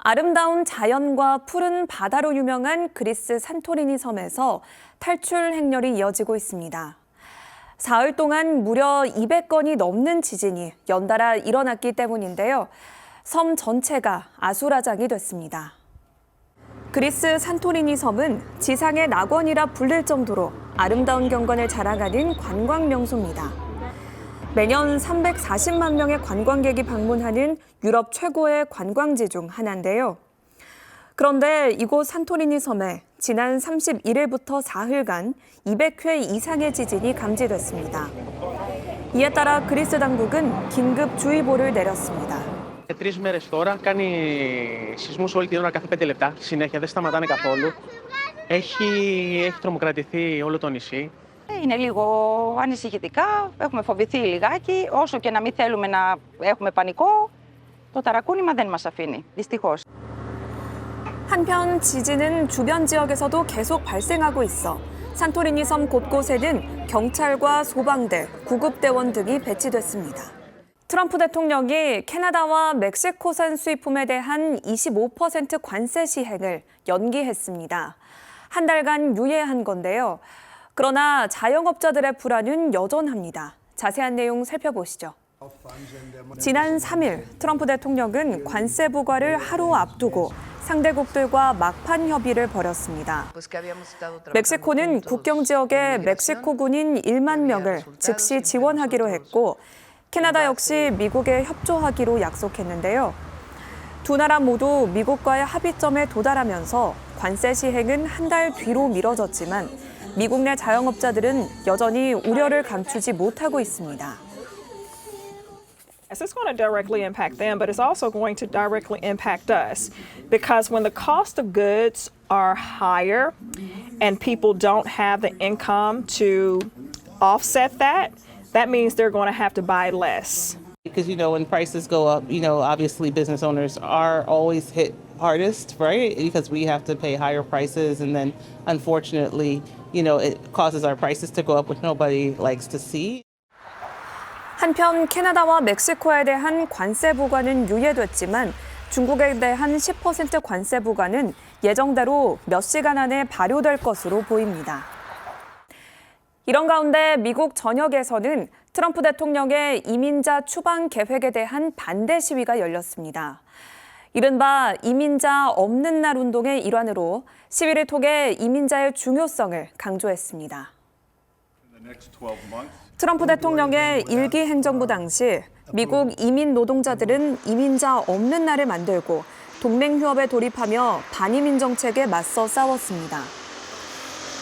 아름다운 자연과 푸른 바다로 유명한 그리스 산토리니 섬에서 탈출 행렬이 이어지고 있습니다. 사흘 동안 무려 200건이 넘는 지진이 연달아 일어났기 때문인데요. 섬 전체가 아수라장이 됐습니다. 그리스 산토리니 섬은 지상의 낙원이라 불릴 정도로 아름다운 경관을 자랑하는 관광 명소입니다. 매년 340만 명의 관광객이 방문하는 유럽 최고의 관광지 중 하나인데요. 그런데 이곳 산토리니 섬에 지난 31일부터 사흘간 200회 이상의 지진이 감지됐습니다. 이에 따라 그리스 당국은 긴급 주의보를 내렸습니다. 3 μέρες τώρα κάνει σεισμούς όλη την ώρα κάθε 5 λεπτά. Συνέχεια δεν σταματάνε καθόλου. Έχει τρομοκρατηθεί όλο το νησί. Είναι λίγο ανησυχητικά, έχουμε φοβηθεί λιγάκι. Όσο και να μην θέλουμε να έχουμε πανικό, το ταρακούνημα δεν μας αφήνει, δυστυχώς. 한편 지진은 주변 지역에서도 계속 발생하고 있어 산토리니 섬 곳곳에는 경찰과 소방대, 구급대원 등이 배치됐습니다. 트럼프 대통령이 캐나다와 멕시코산 수입품에 대한 25% 관세 시행을 연기했습니다. 한 달간 유예한 건데요. 그러나 자영업자들의 불안은 여전합니다. 자세한 내용 살펴보시죠. 지난 3일 트럼프 대통령은 관세 부과를 하루 앞두고 상대국들과 막판 협의를 벌였습니다. 멕시코는 국경 지역에 멕시코 군인 1만 명을 즉시 지원하기로 했고 캐나다 역시 미국에 협조하기로 약속했는데요. 두 나라 모두 미국과의 합의점에 도달하면서 관세 시행은 한 달 뒤로 미뤄졌지만 미국 내 자영업자들은 여전히 우려를 감추지 못하고 있습니다. It's going to directly impact them, but it's also going to directly impact us because when the cost of goods are higher and people don't have the income to offset that, that means they're going to have to buy less. Because, when prices go up, obviously business owners are always hit hardest, right? Because we have to pay higher prices and then unfortunately, it causes our prices to go up, which nobody likes to see. 한편 캐나다와 멕시코에 대한 관세 부과는 유예됐지만 중국에 대한 10% 관세 부과는 예정대로 몇 시간 안에 발효될 것으로 보입니다. 이런 가운데 미국 전역에서는 트럼프 대통령의 이민자 추방 계획에 대한 반대 시위가 열렸습니다. 이른바 이민자 없는 날 운동의 일환으로 시위를 통해 이민자의 중요성을 강조했습니다. 트럼프 대통령의 일기 행정부 당시 미국 이민 노동자들은 이민자 없는 날을 만들고 동맹휴업에 돌입하며 반이민 정책에 맞서 싸웠습니다.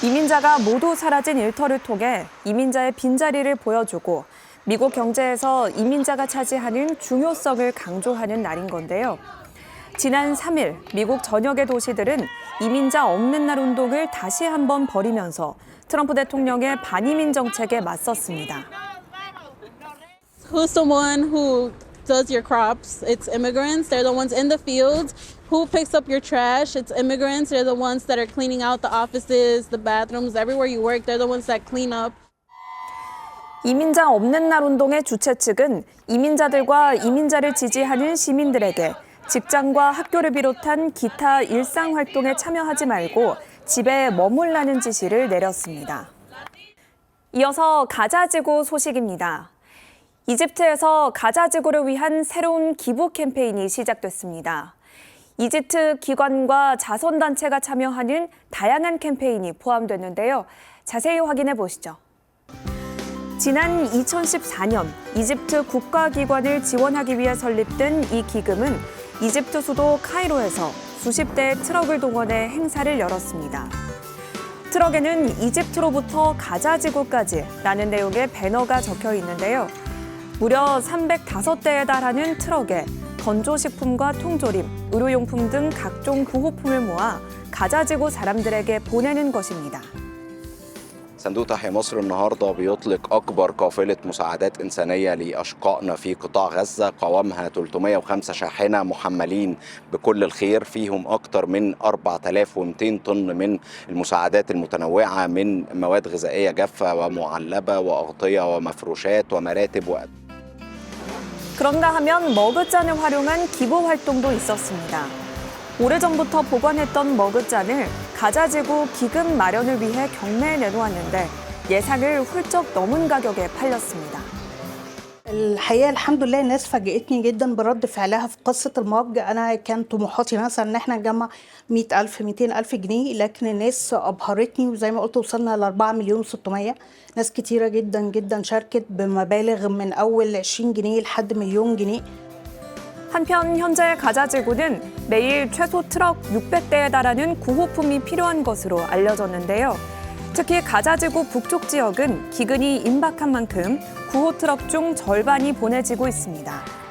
이민자가 모두 사라진 일터를 통해 이민자의 빈자리를 보여주고 미국 경제에서 이민자가 차지하는 중요성을 강조하는 날인 건데요. 지난 3일 미국 전역의 도시들은 이민자 없는 날 운동을 다시 한번 벌이면서 트럼프 대통령의 반이민 정책에 맞섰습니다. Who's the one who does your crops? It's immigrants. They're the ones in the fields. Who picks up your trash? It's immigrants. They're the ones that are cleaning out the offices, the bathrooms, everywhere you work. They're the ones that clean up. 이민자 없는 날 운동의 주최 측은 이민자들과 이민자를 지지하는 시민들에게 직장과 학교를 비롯한 기타 일상 활동에 참여하지 말고 집에 머물라는 지시를 내렸습니다. 이어서 가자지구 소식입니다. 이집트에서 가자지구를 위한 새로운 기부 캠페인이 시작됐습니다. 이집트 기관과 자선단체가 참여하는 다양한 캠페인이 포함됐는데요. 자세히 확인해 보시죠. 지난 2014년 이집트 국가기관을 지원하기 위해 설립된 이 기금은 이집트 수도 카이로에서 수십 대의 트럭을 동원해 행사를 열었습니다. 트럭에는 이집트로부터 가자지구까지 라는 내용의 배너가 적혀 있는데요. 무려 305대에 달하는 트럭에 건조식품과 통조림, 의료용품 등 각종 구호품을 모아 가자지구 사람들에게 보내는 것입니다. صندوق تحيا مصر النهارده بيطلق أكبر قافلة مساعدات إنسانية لأشقائنا في قطاع غزة قوامها 305 شاحنة محملين بكل الخير فيهم أكثر من 4200 طن من المساعدات المتنوعة من مواد غذائية جافة ومعلبة وأغطية ومفروشات ومراتب 그런가 하면 머그잔을 활용한 기부 활동도 있었습니다. 오래전부터 보관했던 머그잔을 가자지구 기금 마련을 위해 경매에 내놓았는데 예상을 훌쩍 넘은 가격에 팔렸습니다. الحقيقة الحمد لله الناس فاجئتني جدا برد فعلها في قصة المج. أنا كان طموحاتي مثلا إن احنا نجمع 100,000 200,000 جنيه، لكن الناس أبهرتني وزي ما قلت وصلنا ل 4 مليون و600. ناس كتيرة جدا جدا شاركت بمبالغ من أول 20 جنيه لحد مليون جنيه. 한편 현재 가자지구는 매일 최소 트럭 600대에 달하는 구호품이 필요한 것으로 알려졌는데요. 특히 가자지구 북쪽 지역은 기근이 임박한 만큼 구호 트럭 중 절반이 보내지고 있습니다.